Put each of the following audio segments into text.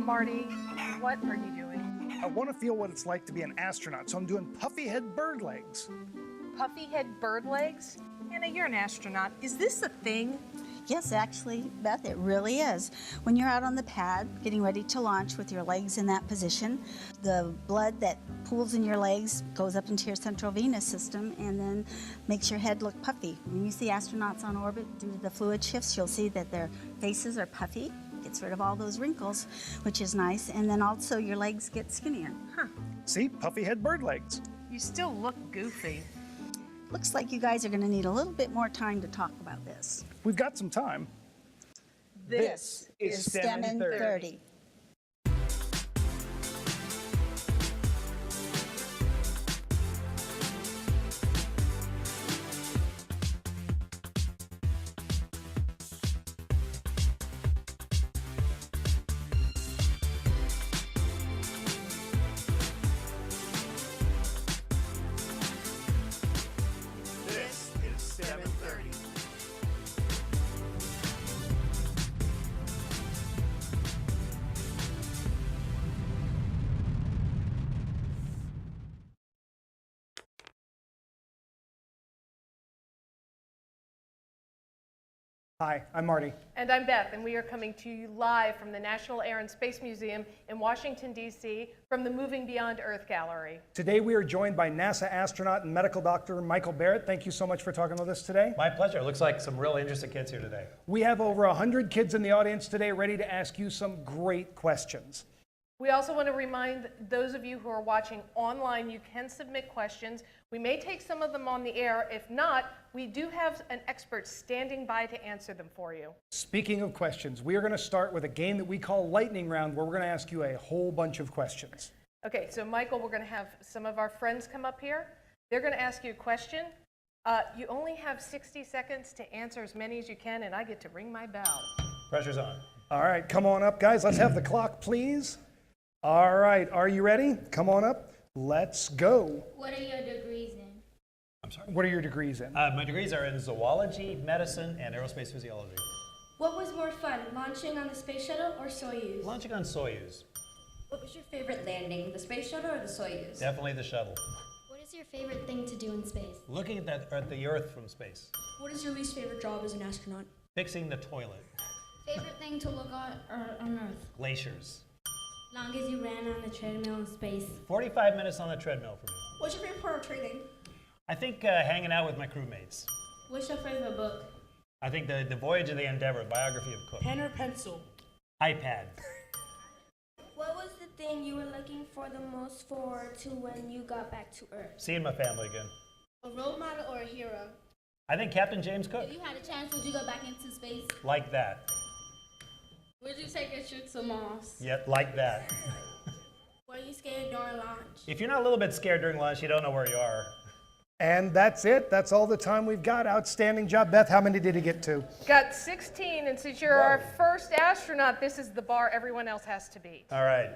Marty, what are you doing? I want to feel what it's like to be an astronaut, so I'm doing puffy head bird legs. Puffy head bird legs? Anna, you're an astronaut. Is this a thing? Yes, actually, Beth, it really is. When you're out on the pad getting ready to launch with your legs in that position, the blood that pools in your legs goes up into your central venous system and then makes your head look puffy. When you see astronauts on orbit due to the fluid shifts, you'll see that their faces are puffy. Gets rid of all those wrinkles, which is nice, and then also your legs get skinnier. Huh. See, puffy head bird legs. You still look goofy. Looks like you guys are going to need a little bit more time to talk about this. We've got some time. This is STEM in 30. This is 7:30. Hi, I'm Marty. And I'm Beth, and we are coming to you live from the National Air and Space Museum in Washington, D.C., from the Moving Beyond Earth Gallery. Today we are joined by NASA astronaut and medical doctor Michael Barrett. Thank you so much for talking with us today. My pleasure. Looks like some real interesting kids here today. We have over 100 kids in the audience today ready to ask you some great questions. We also want to remind those of you who are watching online, you can submit questions. We may take some of them on the air. If not, we do have an expert standing by to answer them for you. Speaking of questions, we are going to start with a game that we call Lightning Round, where we're going to ask you a whole bunch of questions. Okay, so Michael, we're going to have some of our friends come up here. They're going to ask you a question. You only have 60 seconds to answer as many as you can, and I get to ring my bell. Pressure's on. All right, come on up, guys. Let's have the clock, please. All right, are you ready? Come on up. Let's go. What are your degrees in? I'm sorry. What are your degrees in? My degrees are in zoology, medicine, and aerospace physiology. What was more fun, launching on the space shuttle or Soyuz? Launching on Soyuz. What was your favorite landing, the space shuttle or the Soyuz? Definitely the shuttle. What is your favorite thing to do in space? Looking at the Earth from space. What is your least favorite job as an astronaut? Fixing the toilet. Favorite thing to look on Earth? Glaciers. Longest you ran on the treadmill in space? 45 minutes on the treadmill for me. What's your favorite part of training? I think hanging out with my crewmates. What's your favorite book? I think the Voyage of the Endeavour, biography of Cook. Pen or pencil? iPad. What was the thing you were looking for the most forward to when you got back to Earth? Seeing my family again. A role model or a hero? I think Captain James Cook. If you had a chance, would you go back into space? Like that. Would you take a trip to Mars? Yep, like that. Were you scared during launch? If you're not a little bit scared during lunch, you don't know where you are. And that's it. That's all the time we've got. Outstanding job. Beth, how many did you get to? Got 16, and since you're our first astronaut, this is the bar everyone else has to beat. All right.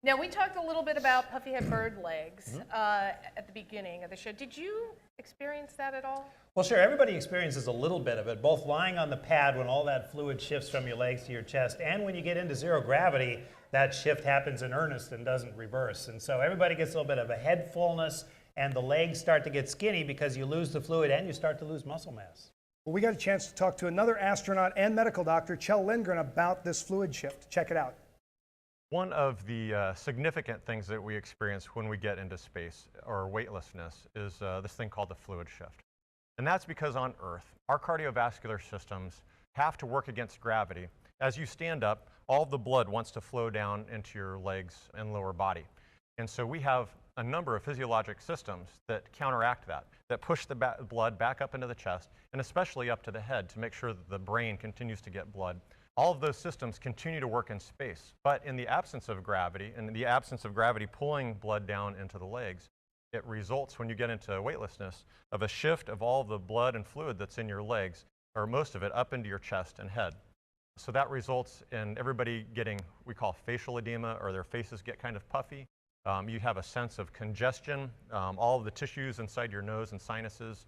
Now, we talked a little bit about puffy head bird legs at the beginning of the show. Did you experience that at all? Well, sure. Everybody experiences a little bit of it, both lying on the pad when all that fluid shifts from your legs to your chest, and when you get into zero gravity, that shift happens in earnest and doesn't reverse. And so everybody gets a little bit of a head fullness, and the legs start to get skinny because you lose the fluid and you start to lose muscle mass. Well, we got a chance to talk to another astronaut and medical doctor, Kjell Lindgren, about this fluid shift. Check it out. One of the significant things that we experience when we get into space or weightlessness is this thing called the fluid shift. And that's because on Earth, our cardiovascular systems have to work against gravity. As you stand up, all the blood wants to flow down into your legs and lower body. And so we have a number of physiologic systems that counteract that, that push the blood back up into the chest and especially up to the head to make sure that the brain continues to get blood. All of those systems continue to work in space, but in the absence of gravity, and in the absence of gravity pulling blood down into the legs, it results, when you get into weightlessness, of a shift of all the blood and fluid that's in your legs, or most of it, up into your chest and head. So that results in everybody getting, we call facial edema, or their faces get kind of puffy. You have a sense of congestion. All of the tissues inside your nose and sinuses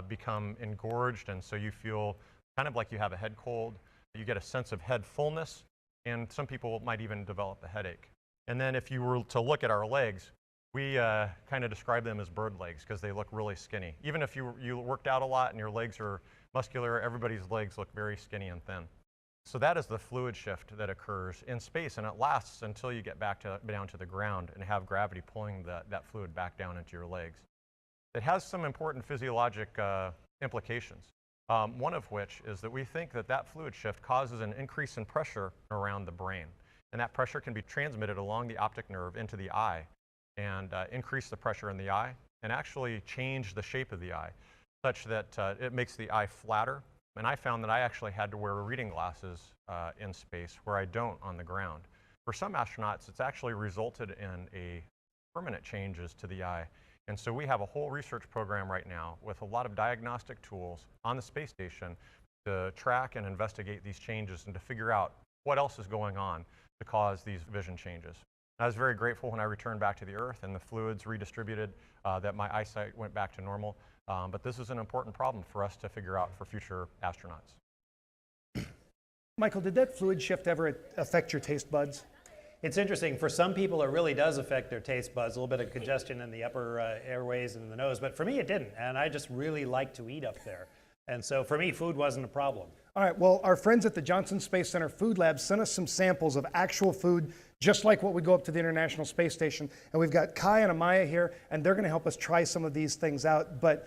become engorged, and so you feel kind of like you have a head cold. You get a sense of head fullness, and some people might even develop a headache. And then if you were to look at our legs, we kind of describe them as bird legs because they look really skinny. Even if you worked out a lot and your legs are muscular, everybody's legs look very skinny and thin. So that is the fluid shift that occurs in space, and it lasts until you get back down to the ground and have gravity pulling that fluid back down into your legs. It has some important physiologic implications, one of which is that we think that fluid shift causes an increase in pressure around the brain. And that pressure can be transmitted along the optic nerve into the eye and increase the pressure in the eye and actually change the shape of the eye such that it makes the eye flatter. And I found that I actually had to wear reading glasses in space where I don't on the ground. For some astronauts, it's actually resulted in permanent changes to the eye. And so we have a whole research program right now with a lot of diagnostic tools on the space station to track and investigate these changes and to figure out what else is going on to cause these vision changes. I was very grateful when I returned back to the Earth and the fluids redistributed, that my eyesight went back to normal. But this is an important problem for us to figure out for future astronauts. Michael, did that fluid shift ever affect your taste buds? It's interesting. For some people, it really does affect their taste buds, a little bit of congestion in the upper airways and in the nose. But for me, it didn't. And I just really like to eat up there. And so for me, food wasn't a problem. All right, well, our friends at the Johnson Space Center Food Lab sent us some samples of actual food, just like what we go up to the International Space Station. And we've got Kai and Amaya here, and they're going to help us try some of these things out. But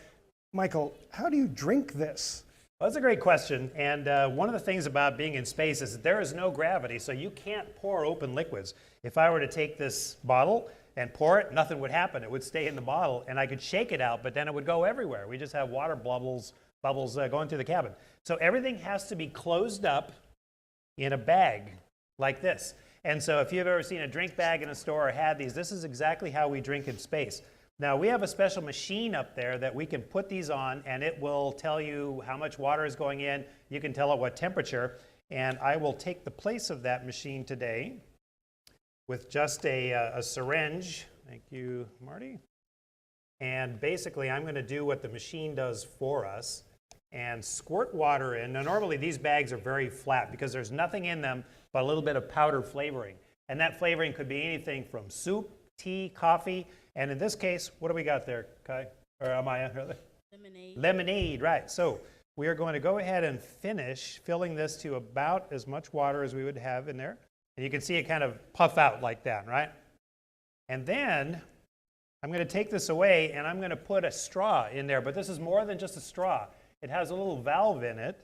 Michael, how do you drink this? Well, that's a great question. And one of the things about being in space is that there is no gravity, so you can't pour open liquids. If I were to take this bottle and pour it, nothing would happen. It would stay in the bottle, and I could shake it out, but then it would go everywhere. We just have water bubbles going through the cabin. So everything has to be closed up in a bag like this. And so if you've ever seen a drink bag in a store or had these, this is exactly how we drink in space. Now, we have a special machine up there that we can put these on, and it will tell you how much water is going in. You can tell it what temperature. And I will take the place of that machine today with just a syringe. Thank you, Marty. And basically, I'm going to do what the machine does for us and squirt water in. Now, normally, these bags are very flat because there's nothing in them but a little bit of powder flavoring. And that flavoring could be anything from soup, tea, coffee. And in this case, what do we got there, Kai? Or Amaya? Lemonade. Lemonade, right. So we are going to go ahead and finish filling this to about as much water as we would have in there. And you can see it kind of puff out like that, right? And then I'm going to take this away and I'm going to put a straw in there. But this is more than just a straw. It has a little valve in it.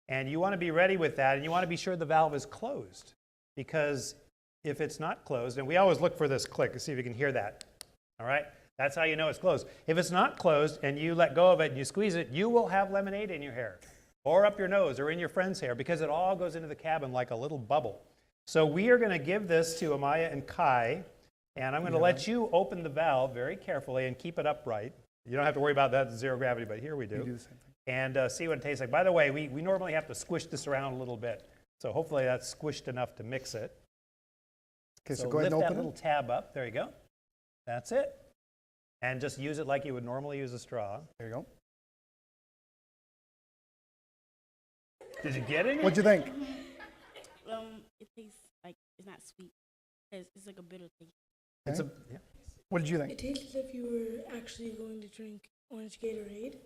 And you want to be ready with that. And you want to be sure the valve is closed. Because if it's not closed, and we always look for this click to see if you can hear that. All right? That's how you know it's closed. If it's not closed and you let go of it and you squeeze it, you will have lemonade in your hair or up your nose or in your friend's hair because it all goes into the cabin like a little bubble. So we are going to give this to Amaya and Kai, and I'm going to let you open the valve very carefully and keep it upright. You don't have to worry about that zero gravity, but here we do. You do the same thing. And see what it tastes like. By the way, we normally have to squish this around a little bit. So hopefully that's squished enough to mix it. Okay, so go ahead and open lift that little tab up. There you go. That's it. And just use it like you would normally use a straw. There you go. Did you get it? What'd you think? It tastes like it's not sweet. It's like a bitter taste. Okay. What did you think? It tastes as if you were actually going to drink orange Gatorade.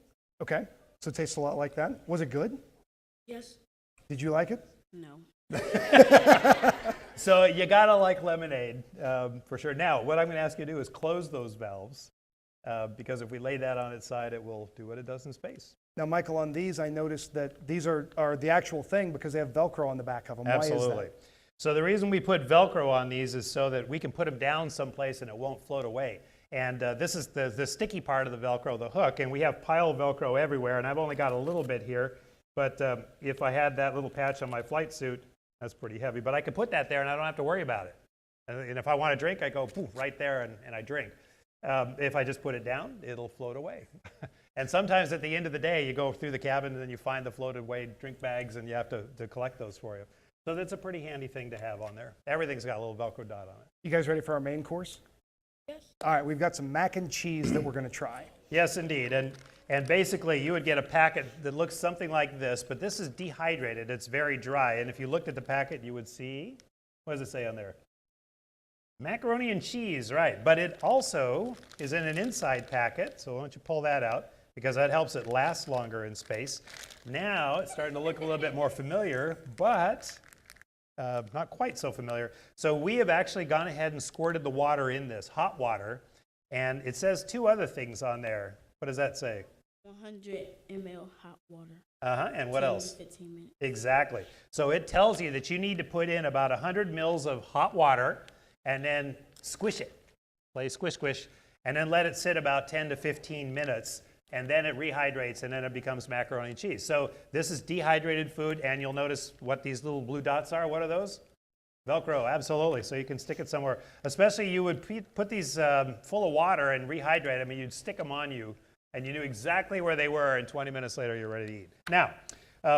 Okay, so it tastes a lot like that. Was it good? Yes. Did you like it? No. So you gotta like lemonade for sure. Now, what I'm going to ask you to do is close those valves because if we lay that on its side, it will do what it does in space. Now, Michael, on these, I noticed that these are the actual thing because they have Velcro on the back of them. Absolutely. Why is that? So the reason we put Velcro on these is so that we can put them down someplace and it won't float away. And this is the sticky part of the Velcro, the hook, and we have pile Velcro everywhere, and I've only got a little bit here. But if I had that little patch on my flight suit, that's pretty heavy. But I could put that there and I don't have to worry about it. And if I want to drink, I go poof, right there and I drink. If I just put it down, it'll float away. And sometimes at the end of the day, you go through the cabin and then you find the floated away drink bags and you have to collect those for you. So that's a pretty handy thing to have on there. Everything's got a little Velcro dot on it. You guys ready for our main course? Yes. All right, we've got some mac and cheese that we're going to try. Yes, indeed. And basically, you would get a packet that looks something like this, but this is dehydrated. It's very dry. And if you looked at the packet, you would see, what does it say on there? Macaroni and cheese, right. But it also is in an inside packet, so why don't you pull that out, because that helps it last longer in space. Now, it's starting to look a little bit more familiar, but not quite so familiar. So we have actually gone ahead and squirted the water in this, hot water, and it says two other things on there. What does that say? 100 ml hot water. And what 10 else? to 15 minutes. Exactly. So it tells you that you need to put in about 100 mils of hot water and then squish it. Play squish, squish, and then let it sit about 10 to 15 minutes, and then it rehydrates, and then it becomes macaroni and cheese. So this is dehydrated food, and you'll notice what these little blue dots are. What are those? Velcro, absolutely. So you can stick it somewhere. Especially you would put these full of water and rehydrate them, and you'd stick them on you, and you knew exactly where they were, and 20 minutes later you're ready to eat. Now,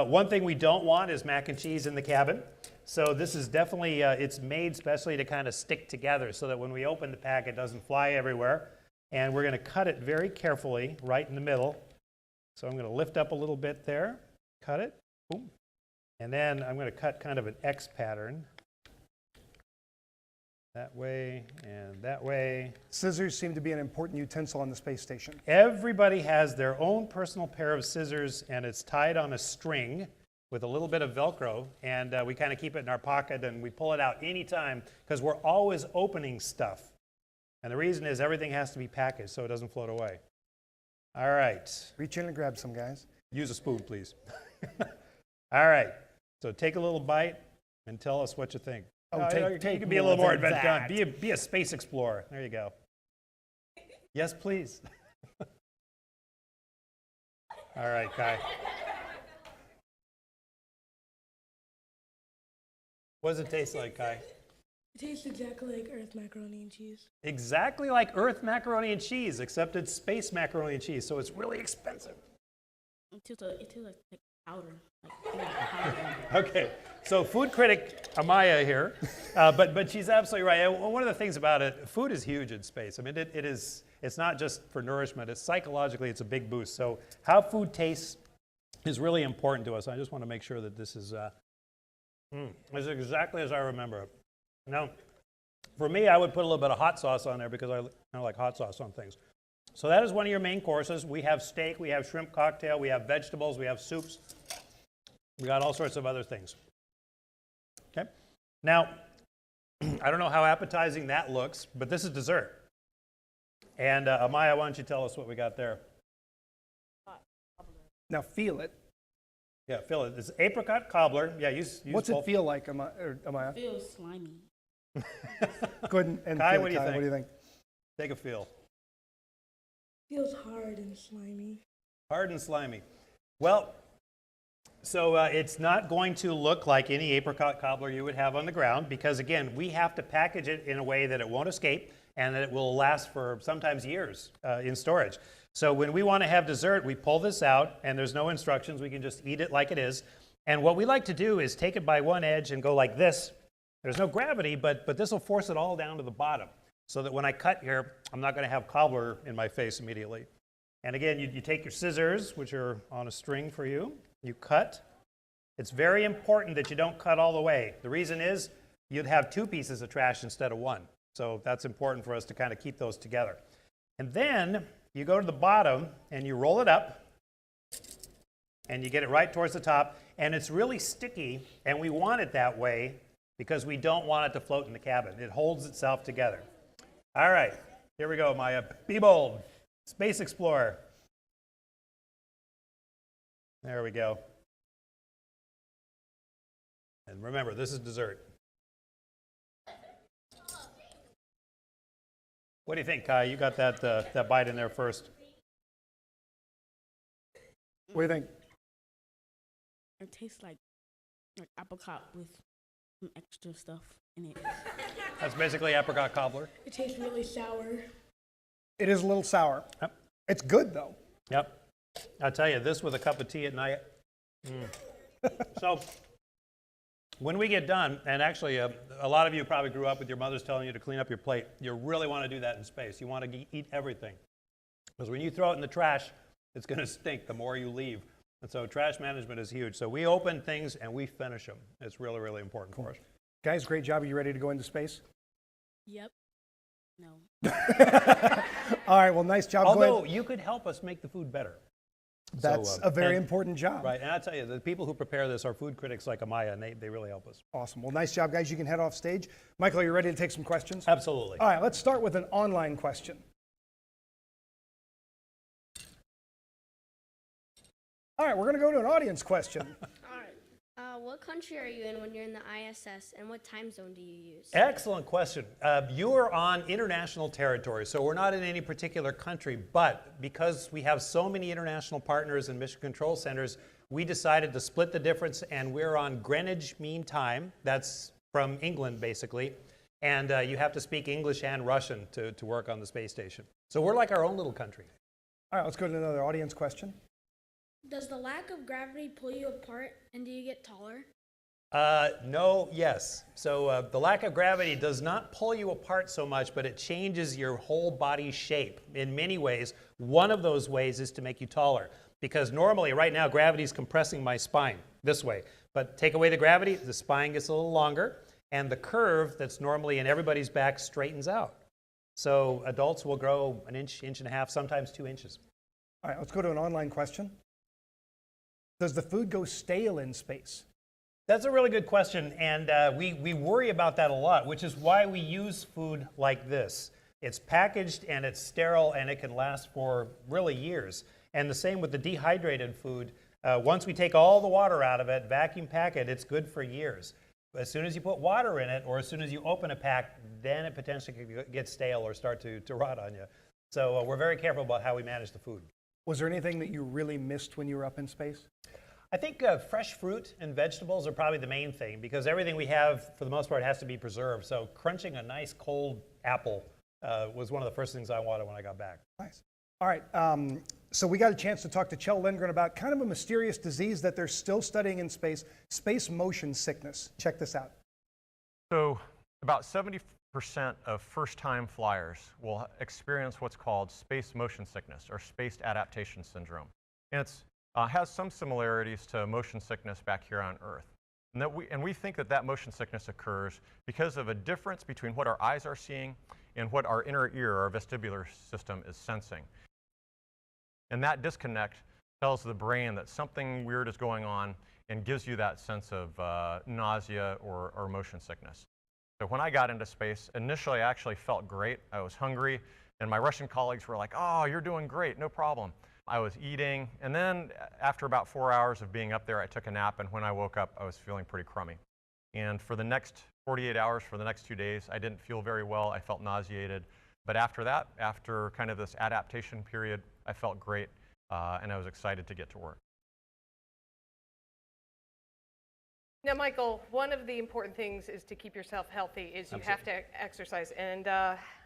one thing we don't want is mac and cheese in the cabin. So this is definitely, it's made specially to kind of stick together so that when we open the pack, it doesn't fly everywhere. And we're going to cut it very carefully right in the middle. So I'm going to lift up a little bit there, cut it, boom. And then I'm going to cut kind of an X pattern. That way and that way. Scissors seem to be an important utensil on the space station. Everybody has their own personal pair of scissors, and it's tied on a string with a little bit of Velcro, and we kind of keep it in our pocket, and we pull it out anytime because we're always opening stuff. And the reason is everything has to be packaged so it doesn't float away. All right. Reach in and grab some, guys. Use a spoon, please. All right. So take a little bite and tell us what you think. Oh, you can be a little more adventurous. Be a space explorer. There you go. Yes, please. All right, Kai. What does it taste like, Kai? It tastes exactly like Earth macaroni and cheese. Exactly like Earth macaroni and cheese, except it's space macaroni and cheese, so it's really expensive. It tastes like powder. Like powder. Okay, so food critic Amaya here, but she's absolutely right. And one of the things about it, food is huge in space. I mean, it's not just for nourishment, it's psychologically, it's a big boost. So how food tastes is really important to us. I just want to make sure that this is exactly as I remember it. Now, for me, I would put a little bit of hot sauce on there because I like hot sauce on things. So that is one of your main courses. We have steak, we have shrimp cocktail, we have vegetables, we have soups. We got all sorts of other things. Okay. Now, I don't know how appetizing that looks, but this is dessert. And Amaya, why don't you tell us what we got there? Now feel it. Yeah, feel it. It's apricot cobbler. Yeah, use What's both. it feel like, Amaya? It feels slimy. Go ahead and Kai, feel what it, do you Kai. think? What do you think? Take a feel. Feels hard and slimy. Hard and slimy. Well, so it's not going to look like any apricot cobbler you would have on the ground because, again, we have to package it in a way that it won't escape and that it will last for sometimes years in storage. So when we want to have dessert, we pull this out, and there's no instructions. We can just eat it like it is. And what we like to do is take it by one edge and go like this. There's no gravity, but this will force it all down to the bottom so that when I cut here, I'm not going to have cobbler in my face immediately. And again, you take your scissors, which are on a string for you. You cut. It's very important that you don't cut all the way. The reason is you'd have two pieces of trash instead of one. So that's important for us to kind of keep those together. And then you go to the bottom and you roll it up and you get it right towards the top. And it's really sticky, and we want it that way because we don't want it to float in the cabin. It holds itself together. All right, here we go, Maya. Be bold. Space Explorer. There we go. And remember, this is dessert. What do you think, Kai? You got that bite in there first. What do you think? It tastes like apricot with some extra stuff in it. That's basically apricot cobbler. It tastes really sour. It is a little sour. Yep. It's good, though. Yep. I'll tell you, this with a cup of tea at night. So When we get done, and actually a lot of you probably grew up with your mothers telling you to clean up your plate. You really want to do that in space. You want to eat everything. Because when you throw it in the trash, it's going to stink the more you leave. And so trash management is huge. So we open things and we finish them. It's really, really important for us. Guys, great job. Are you ready to go into space? Yep. No. All right, well, nice job. Although you could help us make the food better. That's a very important job. Right, and I'll tell you, the people who prepare this are food critics like Amaya, and they really help us. Awesome. Well, nice job, guys. You can head off stage. Michael, are you ready to take some questions? Absolutely. All right, let's start with an online question. All right, we're going to go to an audience question. All right. What country are you in when you're in the ISS, and what time zone do you use? Excellent question. You are on international territory, so we're not in any particular country, but because we have so many international partners and mission control centers, we decided to split the difference, and we're on Greenwich Mean Time. That's from England, basically, and you have to speak English and Russian to work on the space station. So we're like our own little country. All right, let's go to another audience question. Does the lack of gravity pull you apart, and do you get taller? No, yes. So the lack of gravity does not pull you apart so much, but it changes your whole body shape in many ways. One of those ways is to make you taller, because normally right now gravity is compressing my spine this way. But take away the gravity, the spine gets a little longer, and the curve that's normally in everybody's back straightens out. So adults will grow an inch, inch and a half, sometimes 2 inches. All right, let's go to an online question. Does the food go stale in space? That's a really good question, and we worry about that a lot, which is why we use food like this. It's packaged and it's sterile and it can last for really years. And the same with the dehydrated food. Once we take all the water out of it, vacuum pack it, it's good for years. But as soon as you put water in it, or as soon as you open a pack, then it potentially could get stale or start to rot on you. So we're very careful about how we manage the food. Was there anything that you really missed when you were up in space? I think fresh fruit and vegetables are probably the main thing, because everything we have, for the most part, has to be preserved. So crunching a nice cold apple was one of the first things I wanted when I got back. Nice. All right, so we got a chance to talk to Kjell Lindgren about kind of a mysterious disease that they're still studying in space, space motion sickness. Check this out. So about 70% of first-time flyers will experience what's called space motion sickness, or spaced adaptation syndrome. And it's has some similarities to motion sickness back here on Earth. And we think that motion sickness occurs because of a difference between what our eyes are seeing and what our inner ear, our vestibular system, is sensing. And that disconnect tells the brain that something weird is going on and gives you that sense of nausea or motion sickness. So when I got into space, initially I actually felt great. I was hungry, and my Russian colleagues were like, "Oh, you're doing great, no problem." I was eating, and then after about 4 hours of being up there, I took a nap, and when I woke up, I was feeling pretty crummy. And for the next 48 hours, for the next 2 days, I didn't feel very well. I felt nauseated. But after that, after kind of this adaptation period, I felt great, and I was excited to get to work. Now, Michael, one of the important things is to keep yourself healthy, is you have to exercise. And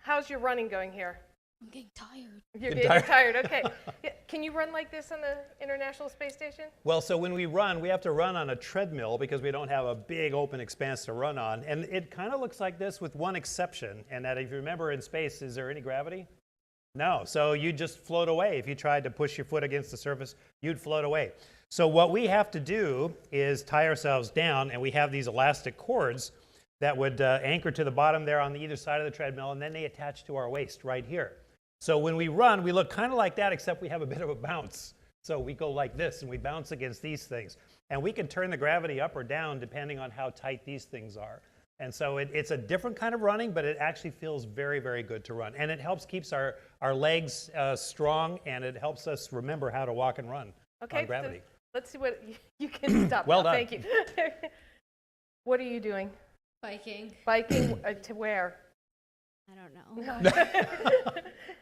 how's your running going here? I'm getting tired. You're getting tired, okay. Yeah, can you run like this on the International Space Station? Well, so when we run, we have to run on a treadmill because we don't have a big open expanse to run on. And it kind of looks like this with one exception, and that if you remember in space, is there any gravity? No, so you just float away. If you tried to push your foot against the surface, you'd float away. So what we have to do is tie ourselves down, and we have these elastic cords that would anchor to the bottom there on either side of the treadmill, and then they attach to our waist right here. So when we run, we look kind of like that, except we have a bit of a bounce. So we go like this, and we bounce against these things. And we can turn the gravity up or down depending on how tight these things are. And so it's a different kind of running, but it actually feels very, very good to run. And it helps keeps our legs strong, and it helps us remember how to walk and run on gravity. So let's see what you can stop. Well now. done. Thank you. What are you doing? Biking. Biking to where? I don't know.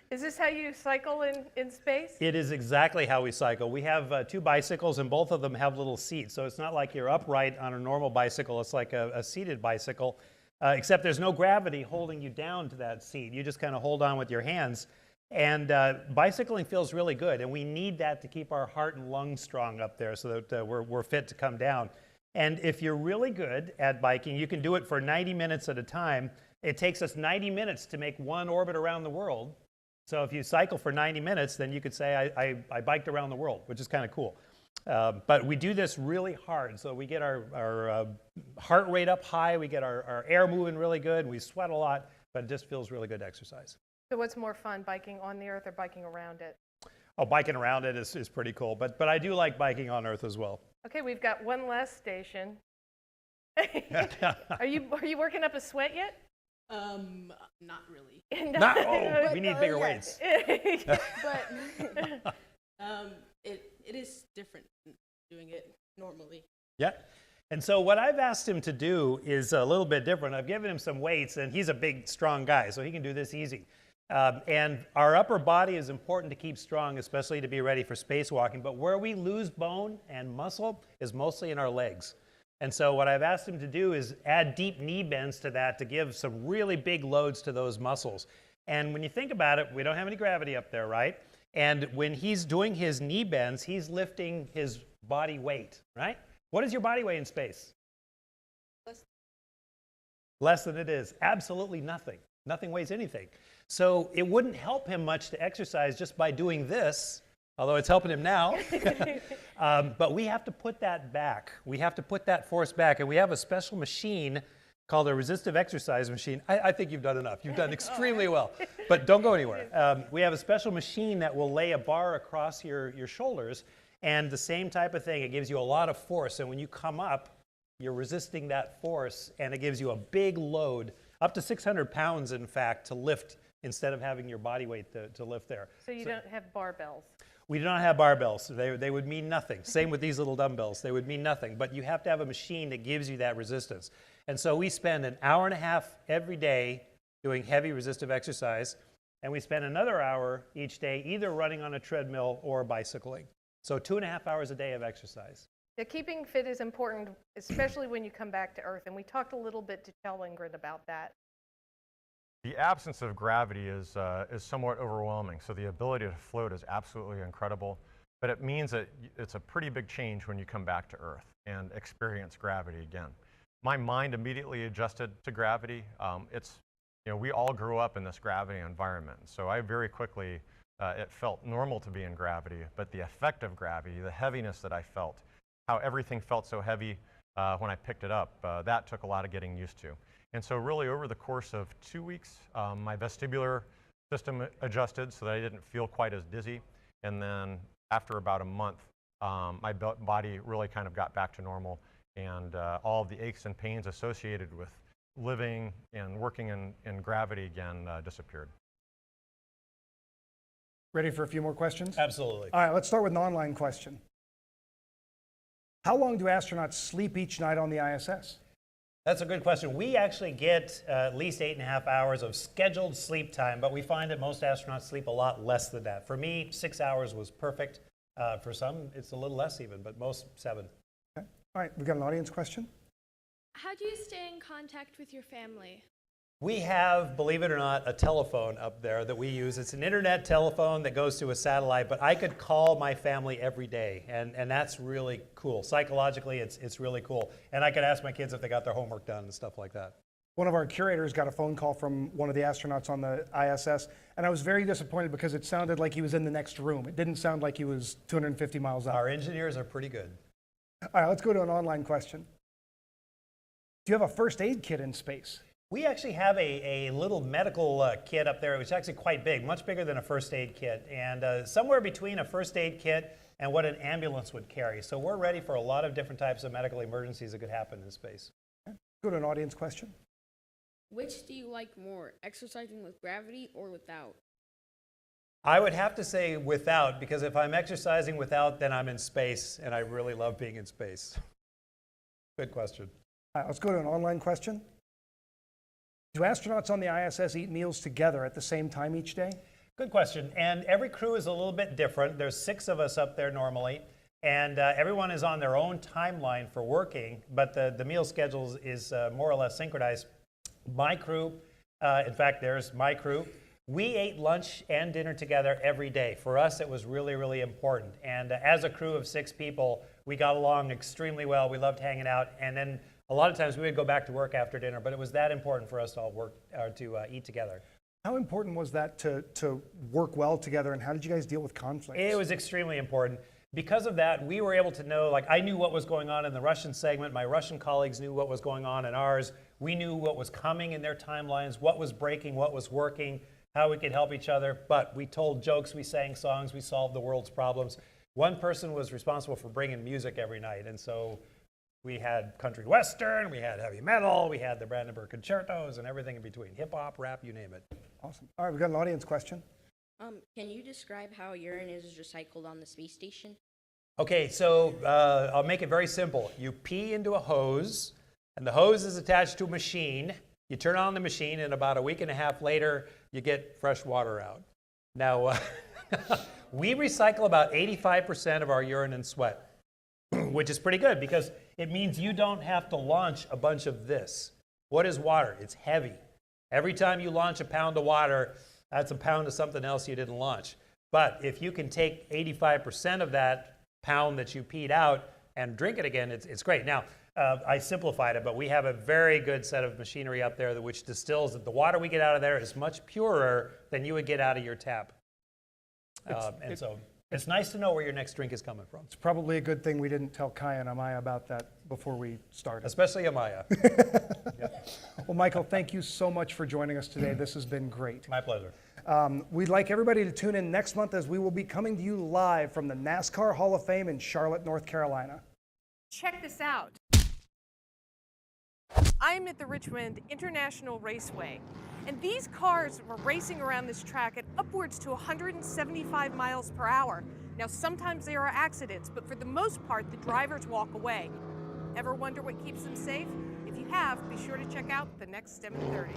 Is this how you cycle in space? It is exactly how we cycle. We have 2 bicycles, and both of them have little seats. So it's not like you're upright on a normal bicycle. It's like a seated bicycle, except there's no gravity holding you down to that seat. You just kind of hold on with your hands. And bicycling feels really good, and we need that to keep our heart and lungs strong up there so that we're fit to come down. And if you're really good at biking, you can do it for 90 minutes at a time. It takes us 90 minutes to make one orbit around the world. So if you cycle for 90 minutes, then you could say, I biked around the world, which is kind of cool. But we do this really hard. So we get our heart rate up high, we get our air moving really good, we sweat a lot, but it just feels really good exercise. So what's more fun, biking on the Earth or biking around it? Oh, biking around it is pretty cool, but I do like biking on Earth as well. Okay, we've got one last station. Are you working up a sweat yet? Not really. We need bigger weights. But it is different than doing it normally. Yeah. And so what I've asked him to do is a little bit different. I've given him some weights, and he's a big, strong guy, so he can do this easy. And our upper body is important to keep strong, especially to be ready for spacewalking. But where we lose bone and muscle is mostly in our legs. And so what I've asked him to do is add deep knee bends to that to give some really big loads to those muscles. And when you think about it, we don't have any gravity up there, right? And when he's doing his knee bends, he's lifting his body weight, right? What is your body weight in space? Less than it is. Absolutely nothing. Nothing weighs anything. So it wouldn't help him much to exercise just by doing this, although it's helping him now. But we have to put that back. We have to put that force back. And we have a special machine called a resistive exercise machine. I think you've done enough. You've done extremely well. But don't go anywhere. We have a special machine that will lay a bar across your shoulders. And the same type of thing. It gives you a lot of force. And when you come up, you're resisting that force. And it gives you a big load, up to 600 pounds, in fact, to lift instead of having your body weight to lift there. So you don't have barbells? We do not have barbells. They would mean nothing. Same with these little dumbbells. They would mean nothing. But you have to have a machine that gives you that resistance. And so we spend an hour and a half every day doing heavy resistive exercise. And we spend another hour each day either running on a treadmill or bicycling. So 2.5 hours a day of exercise. Yeah, keeping fit is important, especially when you come back to Earth. And we talked a little bit to Ingrid about that. The absence of gravity is somewhat overwhelming. So the ability to float is absolutely incredible. But it means that it's a pretty big change when you come back to Earth and experience gravity again. My mind immediately adjusted to gravity. We all grew up in this gravity environment. So I very quickly, it felt normal to be in gravity. But the effect of gravity, the heaviness that I felt, how everything felt so heavy when I picked it up, that took a lot of getting used to. And so really over the course of 2 weeks, my vestibular system adjusted so that I didn't feel quite as dizzy. And then after about a month, my body really kind of got back to normal, and all of the aches and pains associated with living and working in gravity again disappeared. Ready for a few more questions? Absolutely. All right, let's start with an online question. How long do astronauts sleep each night on the ISS? That's a good question. We actually get at least 8.5 hours of scheduled sleep time, but we find that most astronauts sleep a lot less than that. For me, 6 hours was perfect. For some, it's a little less even, but most 7. Okay. All right, we've got an audience question. How do you stay in contact with your family? We have, believe it or not, a telephone up there that we use. It's an internet telephone that goes to a satellite, but I could call my family every day, and that's really cool. Psychologically, it's really cool. And I could ask my kids if they got their homework done and stuff like that. One of our curators got a phone call from one of the astronauts on the ISS, and I was very disappointed because it sounded like he was in the next room. It didn't sound like he was 250 miles out. Our engineers are pretty good. All right, let's go to an online question. Do you have a first aid kit in space? We actually have a little medical kit up there, which is actually quite big, much bigger than a first aid kit, and somewhere between a first aid kit and what an ambulance would carry. So we're ready for a lot of different types of medical emergencies that could happen in space. Okay. Go to an audience question. Which do you like more, exercising with gravity or without? I would have to say without, because if I'm exercising without, then I'm in space, and I really love being in space. Good question. All right, let's go to an online question. Do astronauts on the ISS eat meals together at the same time each day? Good question. And every crew is a little bit different. There's 6 of us up there normally, and everyone is on their own timeline for working, but the meal schedule is more or less synchronized. My crew, in fact, there's my crew. We ate lunch and dinner together every day. For us, it was really, really important. And as a crew of 6 people, We got along extremely well. We loved hanging out. And then a lot of times we would go back to work after dinner, but it was that important for us to all work or to eat together. How important was that to work well together, and how did you guys deal with conflicts? It was extremely important. Because of that, we were able to know, like I knew what was going on in the Russian segment. My Russian colleagues knew what was going on in ours. We knew what was coming in their timelines, what was breaking, what was working, how we could help each other. But we told jokes, we sang songs, we solved the world's problems. One person was responsible for bringing music every night. And so we had country western, we had heavy metal, we had the Brandenburg concertos, and everything in between. Hip hop, rap, you name it. Awesome. All right, we've got an audience question. Can you describe how urine is recycled on the space station? Okay, so I'll make it very simple. You pee into a hose, and the hose is attached to a machine. You turn on the machine, and about a week and a half later, you get fresh water out. Now, we recycle about 85% of our urine and sweat, which is pretty good because it means you don't have to launch a bunch of this. What is water? It's heavy. Every time you launch a pound of water, that's a pound of something else you didn't launch. But if you can take 85% of that pound that you peed out and drink it again, it's great. Now, I simplified it, but we have a very good set of machinery up there which distills it. The water we get out of there is much purer than you would get out of your tap. So it's nice to know where your next drink is coming from. It's probably a good thing we didn't tell Kai and Amaya about that before we started. Especially Amaya. Yep. Well, Michael, thank you so much for joining us today. This has been great. My pleasure. We'd like everybody to tune in next month as we will be coming to you live from the NASCAR Hall of Fame in Charlotte, North Carolina. Check this out. I'm at the Richmond International Raceway, and these cars were racing around this track at upwards to 175 miles per hour. Now, sometimes there are accidents, but for the most part, the drivers walk away. Ever wonder what keeps them safe? If you have, be sure to check out the next 7:30.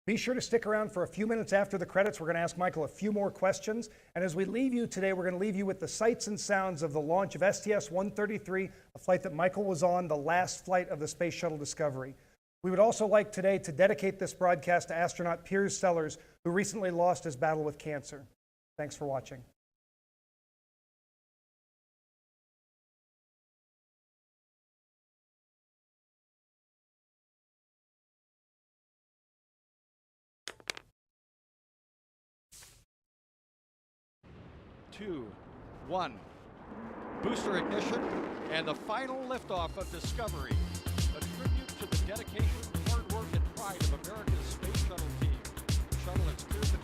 Be sure to stick around for a few minutes after the credits. We're going to ask Michael a few more questions. And as we leave you today, we're going to leave you with the sights and sounds of the launch of STS-133, a flight that Michael was on, the last flight of the Space Shuttle Discovery. We would also like today to dedicate this broadcast to astronaut Piers Sellers, who recently lost his battle with cancer. Thanks for watching. Two, one. Booster ignition and the final liftoff of Discovery. A tribute to the dedication, hard work, and pride of America's space shuttle team. The shuttle has cleared the